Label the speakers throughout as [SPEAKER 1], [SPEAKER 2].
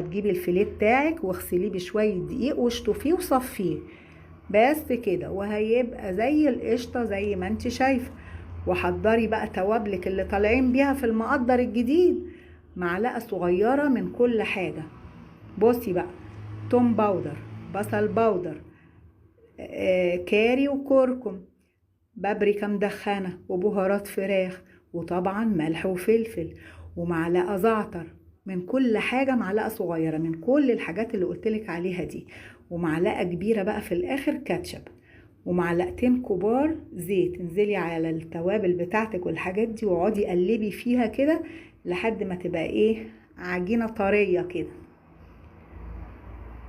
[SPEAKER 1] هتجيبي الفيليه بتاعك واغسليه بشويه دقيق واشطفيه وصفيه بس كده، وهيبقى زي القشطه زي ما انت شايفه. وحضري بقى توابلك اللي طالعين بيها في المقدر الجديد، معلقه صغيره من كل حاجه. بصي بقى، توم باودر، بصل باودر، كاري وكركم، بابريكا مدخنه وبهارات فراخ، وطبعا ملح وفلفل، ومعلقه زعتر. من كل حاجه معلقه صغيره من كل الحاجات اللي قلتلك عليها دي، ومعلقه كبيره بقى في الاخر كاتشب، ومعلقتين كبار زيت. انزلي على التوابل بتاعتك والحاجات دي واقعدي قلبي فيها كده لحد ما تبقى ايه، عجينه طريه كده.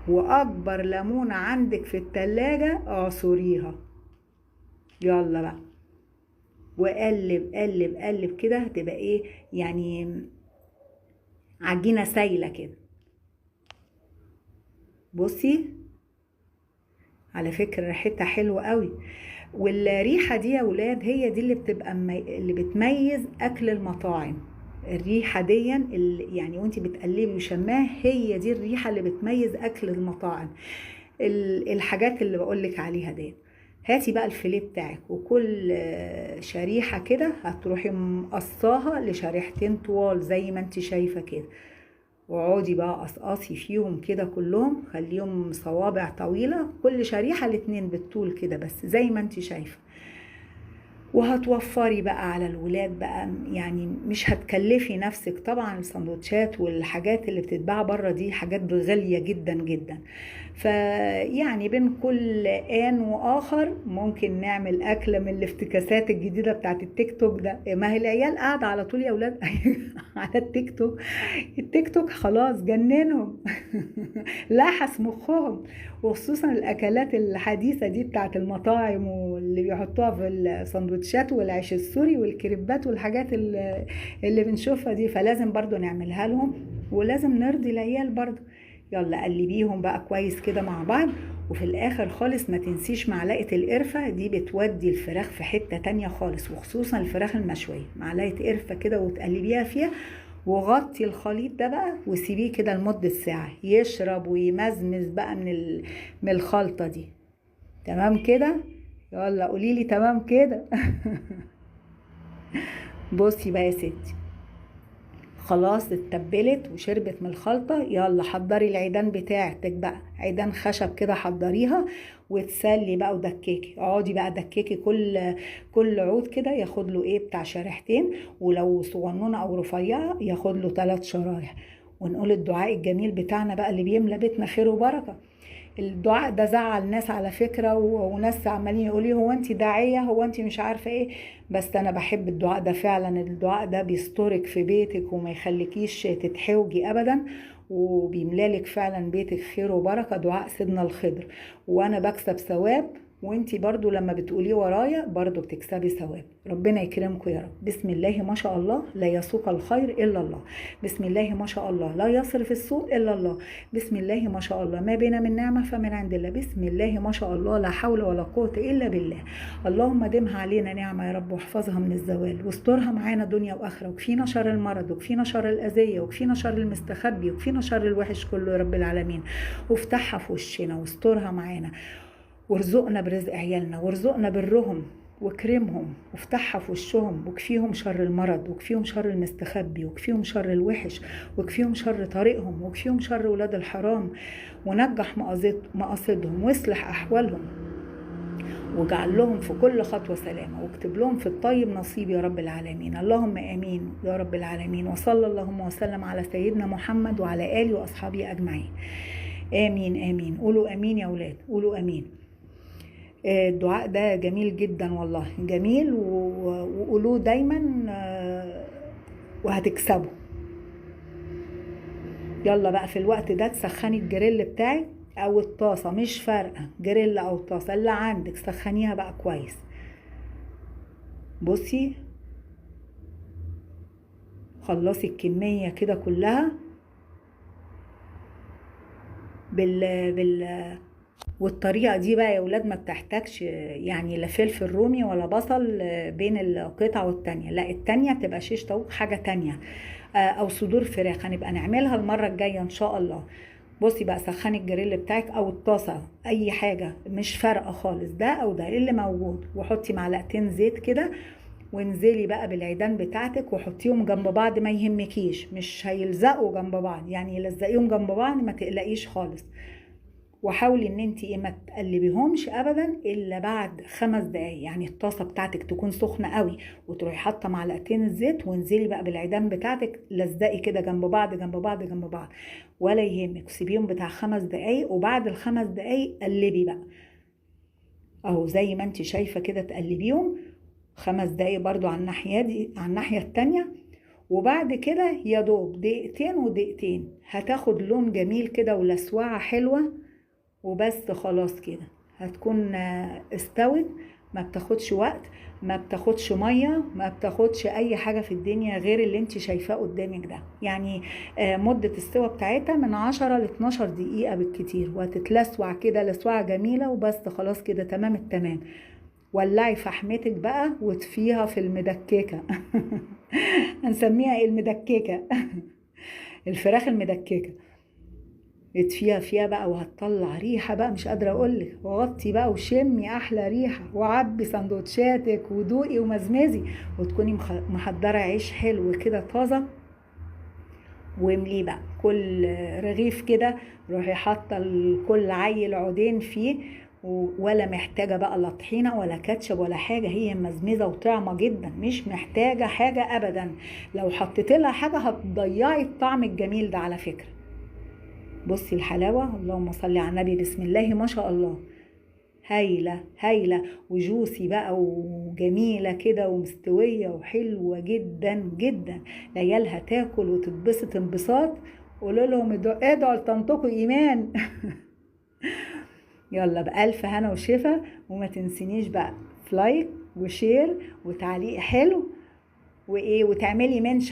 [SPEAKER 1] واكبر ليمونه عندك في التلاجة اعصريها. يلا بقى، وقلب قلب قلب كده، هتبقى ايه يعني، عجينه سايله كده. بصي، على فكره ريحتها حلوه قوي. والريحه دي يا ولاد هي دي اللي بتبقى اللي بتميز اكل المطاعم. الريحه دي اللي يعني وانت بتقلبي وشماها، هي دي الريحه اللي بتميز اكل المطاعم. الحاجات اللي بقولك عليها دي. هاتي بقى الفيليه بتاعك، وكل شريحة كده هتروحي مقصاها لشريحتين طوال زي ما انت شايفة كده. وعودي بقى قصقصي فيهم كده كلهم، خليهم صوابع طويلة، كل شريحة الاتنين بالطول كده بس زي ما انت شايفة. وهتوفري بقى على الولاد بقى، يعني مش هتكلفي نفسك. طبعا السندوتشات والحاجات اللي بتتباع بره دي حاجات غالية جدا جدا. فيعني بين كل آن وآخر ممكن نعمل أكلة من الافتكاسات الجديدة بتاعت التيك توك ده. ما هي العيال قاعدة على طول يا ولاد على التيك توك. التيك توك خلاص جننهم لحس مخهم. وخصوصا الأكلات الحديثة دي بتاعت المطاعم واللي بيحطوها في السندوتشات والعيش السوري والكريبات والحاجات اللي بنشوفها دي، فلازم برضو نعملها لهم ولازم نرضي العيال برضو. يلا قلبيهم بقى كويس كده مع بعض. وفي الاخر خالص ما تنسيش معلقة القرفة دي، بتودي الفراخ في حتة تانية خالص، وخصوصا الفراخ المشوية. معلقة قرفة كده وتقلبيها فيها، وغطي الخليط ده بقى وسيبيه كده لمدة ساعة يشرب ويمزمز بقى من الخلطة دي. تمام كده؟ يلا قوليلي تمام كده بصي بقى يا ستي، خلاص اتبلت وشربت من الخلطة. يلا حضري العيدان بتاعتك بقى، عيدان خشب كده حضريها وتسلي بقى ودككي. اقعدي بقى دككي كل عود كده ياخد له ايه بتاع شريحتين، ولو صغنونه او رفيعه ياخد له 3 شرايح. ونقول الدعاء الجميل بتاعنا بقى اللي بيملى بيتنا خير وبركه. الدعاء ده زعل ناس على فكرة، وناس عمالين يقولي هو انت داعية، هو انت مش عارفة ايه. بس انا بحب الدعاء ده فعلا. الدعاء ده بيسترك في بيتك وما يخليكيش تتحوجي ابدا، وبيملالك فعلا بيتك خير وبركة. دعاء سيدنا الخضر، وانا بكسب ثواب، وانتي برضو لما بتقوليه ورايا برضو بتكسبي ثواب. ربنا يكرمكم يا رب. بسم الله ما شاء الله، لا يسوق الخير الا الله. بسم الله ما شاء الله، لا يصرف السوء الا الله. بسم الله ما شاء الله، ما بنا من نعمة فمن عند الله. بسم الله ما شاء الله، لا حول ولا قوة الا بالله. اللهم دمها علينا نعمة يا رب، واحفظها من الزوال، واسترها معانا دنيا واخرة، وكفينا شر المرض، وكفينا شر الاذية، وكفينا شر المستخبي، وكفينا شر الوحش كله يا رب العالمين. وافتحها في وشنا واسترها معانا، وارزقنا برزق عيالنا، وارزقنا برهم، واكرمهم، وافتحها في وشهم، وكفيهم شر المرض، وكفيهم شر المستخبي، وكفيهم شر الوحش، وكفيهم شر طريقهم، وكفيهم شر ولاد الحرام. ونجح مقاصدهم، واصلح احوالهم، واجعل لهم في كل خطوة سلامة، واكتب لهم في الطيب نصيب يا رب العالمين. اللهم آمين يا رب العالمين. وصلى اللهم وسلم على سيدنا محمد وعلى آله وأصحابه أجمعين. آمين آمين. قولوا آمين يا أولاد، قولوا آمين. الدعاء ده جميل جدا والله، جميل، وقولوه دايما وهتكسبوا. يلا بقى في الوقت ده تسخني الجريل بتاعك او الطاسة، مش فارقة، جريل او طاسة اللي عندك سخنيها بقى كويس. بصي، خلصي الكمية كده كلها بال والطريقة دي بقى يا ولاد ما بتحتاجش يعني لا فلفل رومي ولا بصل بين القطعة والتانية، لا التانية تبقى شيش طاووق حاجة تانية، او صدور فراخ هنبقى نعملها المرة الجاية ان شاء الله. بصي بقى سخني الجريل بتاعك او الطاسة اي حاجة مش فارقة خالص، ده او ده اللي موجود، وحطي معلقتين زيت كده وانزلي بقى بالعيدان بتاعتك وحطيهم جنب بعض، ما يهمكيش مش هيلزقوا جنب بعض، يعني يلزقيهم جنب بعض ما تقلقيش خالص. وحاولي ان انت ما تقلبيهمش ابدا الا بعد 5 دقايق، يعني الطاسه بتاعتك تكون سخنه قوي وتروحي حاطه معلقتين الزيت وانزلي بقى بالعيدان بتاعتك لزقي كده جنب بعض جنب بعض جنب بعض، ولا يهمك سيبيهم بتاع 5 دقايق، وبعد ال5 دقايق قلبي بقى اهو زي ما انت شايفه كده، تقلبيهم 5 دقايق برضو على الناحيه دي على الناحيه التانيه، وبعد كده يا دوب دقيقتين ودقيقتين هتاخد لون جميل كده ولسوعه حلوه، وبس خلاص كده هتكون استوت. ما بتاخدش وقت، ما بتاخدش ميه، ما بتاخدش اي حاجه في الدنيا غير اللي انت شايفاه قدامك ده، يعني مده السوا بتاعتها من 10 ل 12 دقيقه بالكتير، وهتتلسوع كده لسوعه جميله، وبس خلاص كده تمام التمام. ولعي فحمتك بقى وتفيها في المدككه هنسميها ايه المدككه الفراخ المدككه، اطفيها فيها بقى وهتطلع ريحه بقى مش قادره اقولك، وغطي بقى وشمي احلى ريحه، وعبي سندوتشاتك ودوقي ومزمزي، وتكوني محضره عيش حلو كده طازه، وامليه بقى كل رغيف كده، روحي حاطه لكل عيل عودين فيه، ولا محتاجه بقى لا طحينه ولا كاتشب ولا حاجه، هي مزمزه وطعمه جدا مش محتاجه حاجه ابدا، لو حطيت لها حاجه هتضيعي الطعم الجميل ده على فكره. بصي الحلاوة، اللهم صل على النبي، بسم الله ما شاء الله، هايلة هايلة وجوسي بقى وجميلة كده ومستوية وحلوة جدا جدا، العيال هتاكل وتتبسط انبساط. قولوا لهم ادعوا لطنطكم ايمان يلا بألف هنا وشفا، وما تنسينيش بقى لايك وشير وتعليق حلو وايه، وتعملي منشن